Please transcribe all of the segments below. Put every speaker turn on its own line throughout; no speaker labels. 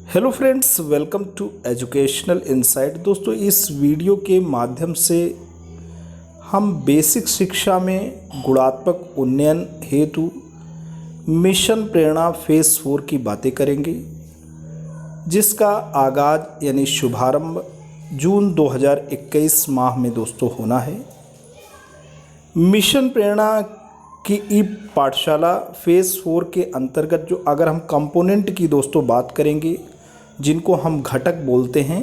Hello friends, welcome to educational insight. दोस्तों, इस video के माध्यम से हम बेसिक शिक्षा में गुणात्मक उन्नयन हेतु मिशन प्रेरणा फेज़ 4 की बातें करेंगे, जिसका आगाज़ यानी शुभारंभ जून 2021 माह में दोस्तों होना है। मिशन प्रेरणा की ई पाठशाला फेज़ 4 के अंतर्गत जो अगर हम कंपोनेंट की दोस्तों बात करेंगे, जिनको हम घटक बोलते हैं,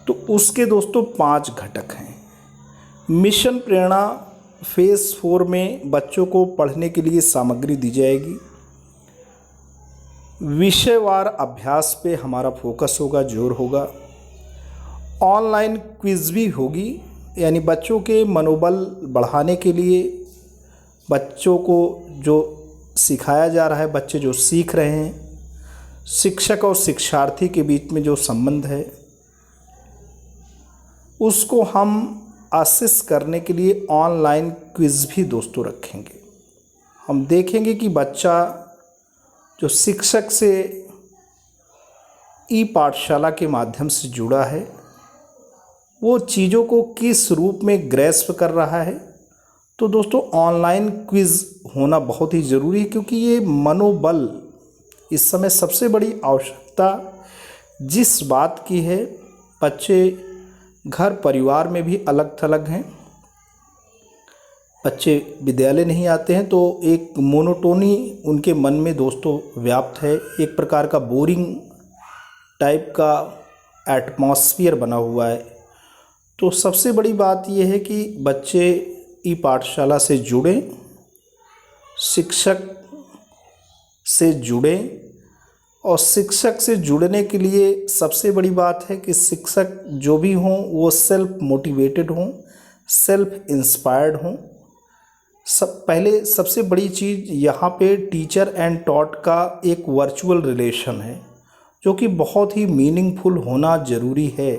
तो उसके दोस्तों 5 घटक हैं। मिशन प्रेरणा फेज़ 4 में बच्चों को पढ़ने के लिए सामग्री दी जाएगी। विषयवार अभ्यास पे हमारा फोकस होगा, जोर होगा। ऑनलाइन क्विज़ भी होगी, यानी बच्चों के मनोबल बढ़ाने के लिए बच्चों को जो सिखाया जा रहा है, बच्चे जो सीख रहे हैं, शिक्षक और शिक्षार्थी के बीच में जो संबंध है, उसको हम असेस करने के लिए ऑनलाइन क्विज़ भी दोस्तों रखेंगे। हम देखेंगे कि बच्चा जो शिक्षक से ई पाठशाला के माध्यम से जुड़ा है, वो चीज़ों को किस रूप में ग्रैस्प कर रहा है। तो दोस्तों, ऑनलाइन क्विज़ होना बहुत ही ज़रूरी है, क्योंकि ये मनोबल इस समय सबसे बड़ी आवश्यकता जिस बात की है। बच्चे घर परिवार में भी अलग थलग हैं, बच्चे विद्यालय नहीं आते हैं, तो एक मोनोटोनी उनके मन में दोस्तों व्याप्त है। एक प्रकार का बोरिंग टाइप का एटमॉस्फेयर बना हुआ है। तो सबसे बड़ी बात यह है कि बच्चे ई पाठशाला से जुड़ें, शिक्षक से जुड़ें, और शिक्षक से जुड़ने के लिए सबसे बड़ी बात है कि शिक्षक जो भी हों वो सेल्फ मोटिवेटेड हों, सेल्फ इंस्पायर्ड हों। सबसे बड़ी चीज़ यहाँ पे टीचर एंड टॉट का एक वर्चुअल रिलेशन है, जो कि बहुत ही मीनिंगफुल होना ज़रूरी है,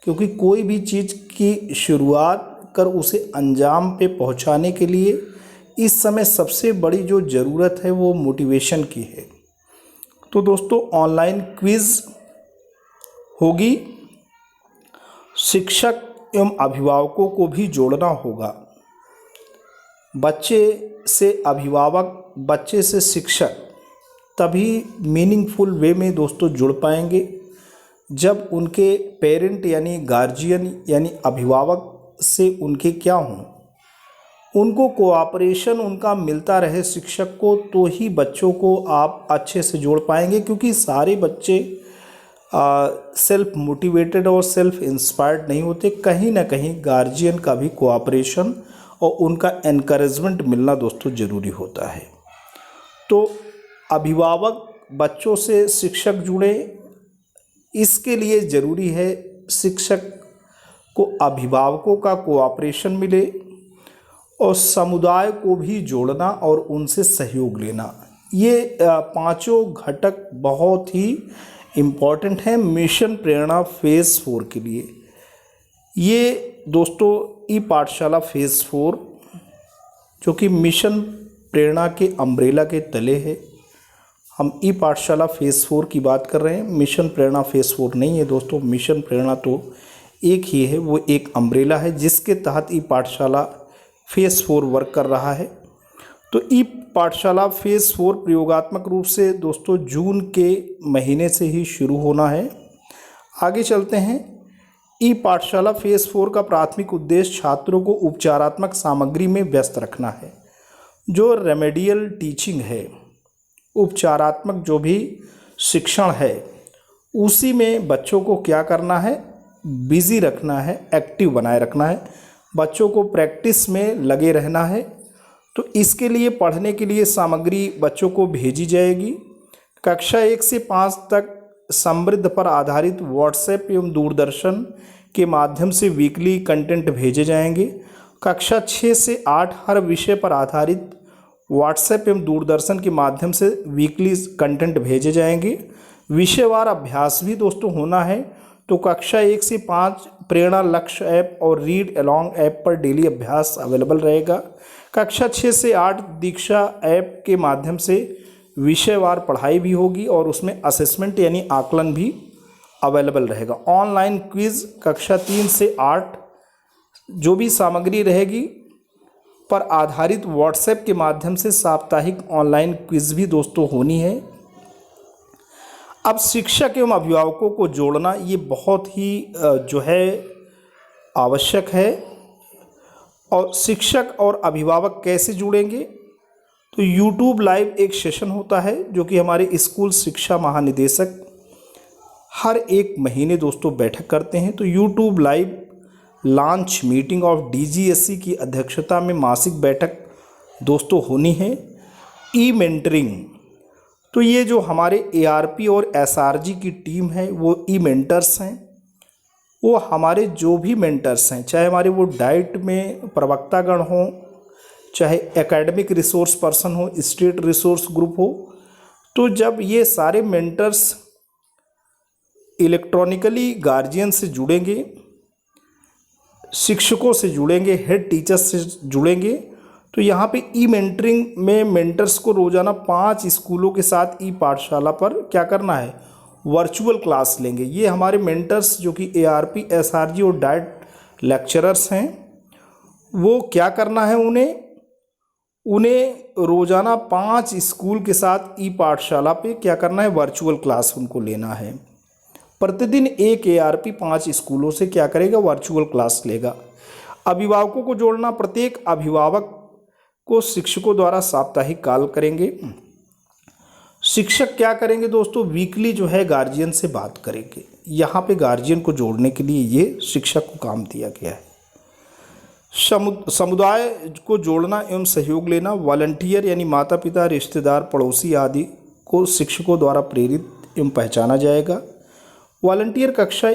क्योंकि कोई भी चीज़ की शुरुआत कर उसे अंजाम पे पहुँचाने के लिए इस समय सबसे बड़ी जो ज़रूरत है वो मोटिवेशन की है। तो दोस्तों, ऑनलाइन क्विज़ होगी। शिक्षक एवं अभिभावकों को भी जोड़ना होगा। बच्चे से अभिभावक, बच्चे से शिक्षक तभी मीनिंगफुल वे में दोस्तों जुड़ पाएंगे, जब उनके पेरेंट यानी गार्जियन यानी अभिभावक से उनके क्या हों, उनको कोऑपरेशन उनका मिलता रहे शिक्षक को, तो ही बच्चों को आप अच्छे से जोड़ पाएंगे। क्योंकि सारे बच्चे सेल्फ मोटिवेटेड और सेल्फ इंस्पायर्ड नहीं होते, कहीं ना कहीं गार्जियन का भी कोऑपरेशन और उनका एनकरेजमेंट मिलना दोस्तों ज़रूरी होता है। तो अभिभावक बच्चों से शिक्षक जुड़े, इसके लिए ज़रूरी है शिक्षक को अभिभावकों का कोऑपरेशन मिले और समुदाय को भी जोड़ना और उनसे सहयोग लेना। ये पांचों घटक बहुत ही इम्पॉर्टेंट हैं मिशन प्रेरणा फेज़ 4 के लिए। ये दोस्तों ई पाठशाला फेज़ 4, जो कि मिशन प्रेरणा के अम्ब्रेला के तले है। हम ई पाठशाला फेज़ 4 की बात कर रहे हैं, मिशन प्रेरणा फेज़ 4 नहीं है दोस्तों। मिशन प्रेरणा तो एक ही है, वो एक अम्ब्रेला है जिसके तहत ई पाठशाला फेज़ 4 वर्क कर रहा है। तो ई पाठशाला फेज़ 4 प्रयोगात्मक रूप से दोस्तों जून के महीने से ही शुरू होना है। आगे चलते हैं। ई पाठशाला फेज़ 4 का प्राथमिक उद्देश्य छात्रों को उपचारात्मक सामग्री में व्यस्त रखना है। जो रेमेडियल टीचिंग है, उपचारात्मक जो भी शिक्षण है, उसी में बच्चों को क्या करना है, बिजी रखना है, एक्टिव बनाए रखना है, बच्चों को प्रैक्टिस में लगे रहना है। तो इसके लिए पढ़ने के लिए सामग्री बच्चों को भेजी जाएगी। कक्षा 1 से 5 तक समृद्ध पर आधारित व्हाट्सएप एवं दूरदर्शन के माध्यम से वीकली कंटेंट भेजे जाएंगे। कक्षा 6 से 8 हर विषय पर आधारित व्हाट्सएप एवं दूरदर्शन के माध्यम से वीकली कंटेंट भेजे जाएंगे। विषयवार अभ्यास भी दोस्तों होना है। तो कक्षा 1 से 5 प्रेरणा लक्ष्य ऐप और रीड अलॉन्ग ऐप पर डेली अभ्यास अवेलेबल रहेगा। कक्षा 6 से 8 दीक्षा ऐप के माध्यम से विषयवार पढ़ाई भी होगी और उसमें असेसमेंट यानी आकलन भी अवेलेबल रहेगा। ऑनलाइन क्विज़ कक्षा 3 से 8 जो भी सामग्री रहेगी पर आधारित व्हाट्सएप के माध्यम से साप्ताहिक ऑनलाइन क्विज़ भी दोस्तों होनी है। अब शिक्षक एवं अभिभावकों को जोड़ना ये बहुत ही जो है आवश्यक है। और शिक्षक और अभिभावक कैसे जुड़ेंगे, तो यूट्यूब लाइव एक सेशन होता है जो कि हमारे स्कूल शिक्षा महानिदेशक हर एक महीने दोस्तों बैठक करते हैं। तो YouTube live launch meeting of DGSE की अध्यक्षता में मासिक बैठक दोस्तों होनी है। ई मेंटरिंग, तो ये जो हमारे ARP और SRG की टीम है वो ई मेंटर्स हैं। वो हमारे जो भी मेंटर्स हैं, चाहे हमारे वो डाइट में प्रवक्तागण हों, चाहे एकेडमिक रिसोर्स पर्सन हो, स्टेट रिसोर्स ग्रुप हो, तो जब ये सारे मेंटर्स इलेक्ट्रॉनिकली गार्जियन से जुड़ेंगे, शिक्षकों से जुड़ेंगे, हेड टीचर्स से जुड़ेंगे, तो यहाँ पे ई मेंटरिंग में मेंटर्स को रोज़ाना 5 स्कूलों के साथ ई पाठशाला पर क्या करना है, वर्चुअल क्लास लेंगे। ये हमारे मेंटर्स जो कि ARP, SRG और डाइट लेक्चरर्स हैं, वो क्या करना है, उन्हें रोज़ाना 5 स्कूल के साथ ई पाठशाला पे क्या करना है, वर्चुअल क्लास उनको लेना है। प्रतिदिन एक ARP 5 स्कूलों से क्या करेगा, वर्चुअल क्लास लेगा। अभिभावकों को जोड़ना, प्रत्येक अभिभावक को शिक्षकों द्वारा साप्ताहिक कॉल करेंगे। शिक्षक क्या करेंगे दोस्तों, वीकली जो है गार्जियन से बात करेंगे। यहाँ पे गार्जियन को जोड़ने के लिए ये शिक्षक को काम दिया गया है। समुदाय को जोड़ना एवं सहयोग लेना, वॉलंटियर यानी माता पिता, रिश्तेदार, पड़ोसी आदि को शिक्षकों द्वारा प्रेरित एवं पहचाना जाएगा। वॉलंटियर कक्षा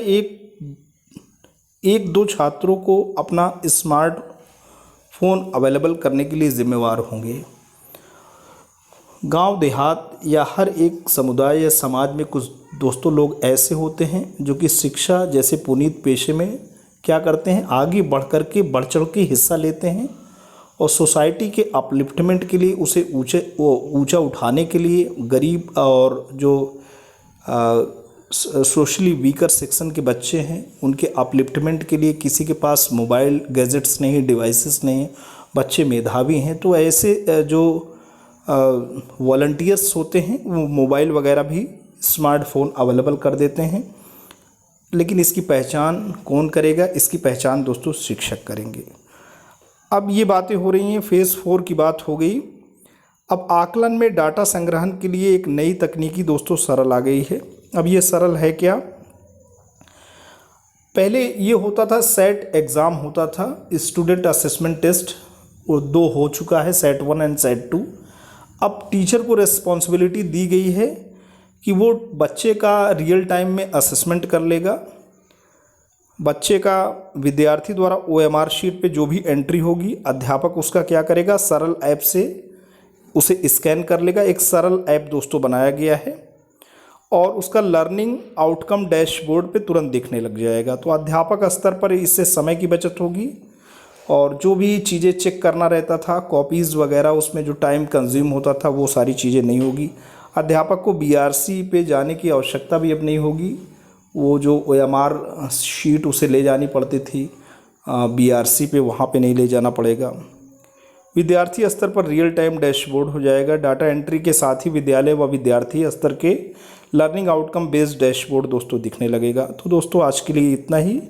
1-2 छात्रों को अपना स्मार्टफोन अवेलेबल करने के लिए जिम्मेवार होंगे। गांव देहात या हर एक समुदाय या समाज में कुछ दोस्तों लोग ऐसे होते हैं जो कि शिक्षा जैसे पुनीत पेशे में क्या करते हैं, आगे बढ़ चढ़ के हिस्सा लेते हैं और सोसाइटी के अपलिफ्टमेंट के लिए, उसे ऊंचा उठाने के लिए, गरीब और जो सोशली वीकर सेक्शन के बच्चे हैं उनके अपलिफ्टमेंट के लिए, किसी के पास मोबाइल गैजेट्स नहीं, डिवाइसेस नहीं, बच्चे मेधावी हैं, तो ऐसे जो वॉलंटियर्स होते हैं वो मोबाइल वगैरह भी, स्मार्टफोन अवेलेबल कर देते हैं। लेकिन इसकी पहचान कौन करेगा, इसकी पहचान दोस्तों शिक्षक करेंगे। अब ये बातें हो रही हैं, फेज़ 4 की बात हो गई। अब आकलन में डाटा संग्रहण के लिए एक नई तकनीकी दोस्तों सरल आ गई है। अब ये सरल है क्या, पहले ये होता था सेट एग्ज़ाम होता था, स्टूडेंट असेसमेंट टेस्ट, वो 2 हो चुका है, सेट 1 एंड सेट 2। अब टीचर को रिस्पॉन्सिबिलिटी दी गई है कि वो बच्चे का रियल टाइम में असेसमेंट कर लेगा। बच्चे का विद्यार्थी द्वारा OMR शीट पे जो भी एंट्री होगी, अध्यापक उसका क्या करेगा, सरल ऐप से उसे स्कैन कर लेगा। एक सरल ऐप दोस्तों बनाया गया है और उसका लर्निंग आउटकम डैशबोर्ड पे तुरंत दिखने लग जाएगा। तो अध्यापक स्तर पर इससे समय की बचत होगी और जो भी चीज़ें चेक करना रहता था, कॉपीज़ वगैरह, उसमें जो टाइम कंज्यूम होता था वो सारी चीज़ें नहीं होगी। अध्यापक को BRC पे जाने की आवश्यकता भी अब नहीं होगी। वो जो OMR शीट उसे ले जानी पड़ती थी BRC पे, वहाँ पे नहीं ले जाना पड़ेगा। विद्यार्थी स्तर पर रियल टाइम डैशबोर्ड हो जाएगा। डाटा एंट्री के साथ ही विद्यालय व विद्यार्थी स्तर के लर्निंग आउटकम बेस्ड डैशबोर्ड दोस्तों दिखने लगेगा। तो दोस्तों आज के लिए इतना ही,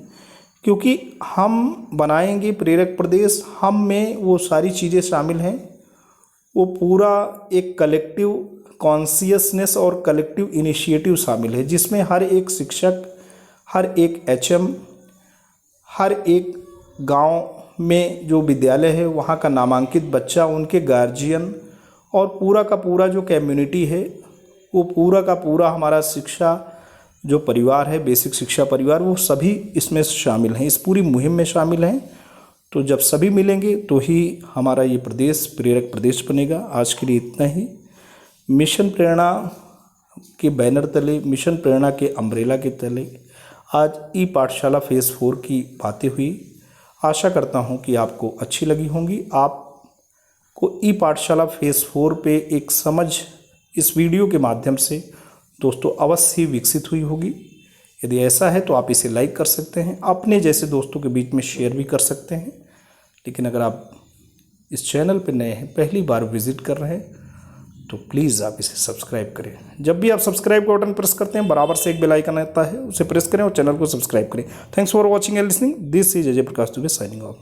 क्योंकि हम बनाएंगे प्रेरक प्रदेश, हम में वो सारी चीज़ें शामिल हैं। वो पूरा एक कलेक्टिव कॉन्शियसनेस और कलेक्टिव इनिशिएटिव शामिल है, जिसमें हर एक शिक्षक, हर एक HM, हर एक गांव में जो विद्यालय है वहाँ का नामांकित बच्चा, उनके गार्जियन और पूरा का पूरा जो कम्युनिटी है, वो पूरा का पूरा हमारा शिक्षा जो परिवार है, बेसिक शिक्षा परिवार, वो सभी इसमें शामिल हैं, इस पूरी मुहिम में शामिल हैं। तो जब सभी मिलेंगे तो ही हमारा ये प्रदेश प्रेरक प्रदेश बनेगा। आज के लिए इतना ही। मिशन प्रेरणा के बैनर तले, मिशन प्रेरणा के अम्ब्रेला के तले आज ई पाठशाला फेज़ 4 की बातें हुई। आशा करता हूँ कि आपको अच्छी लगी होंगी। आपको ई पाठशाला फेज़ 4 पे एक समझ इस वीडियो के माध्यम से दोस्तों अवश्य ही विकसित हुई होगी। यदि ऐसा है तो आप इसे लाइक कर सकते हैं, अपने जैसे दोस्तों के बीच में शेयर भी कर सकते हैं। लेकिन अगर आप इस चैनल पर नए हैं, पहली बार विजिट कर रहे हैं, तो प्लीज़ आप इसे सब्सक्राइब करें। जब भी आप सब्सक्राइब का बटन प्रेस करते हैं, बराबर से एक बेल आइकन आता है, उसे प्रेस करें और चैनल को सब्सक्राइब करें। Thanks for watching and listening. This is Ajay Prakash Dubey signing off.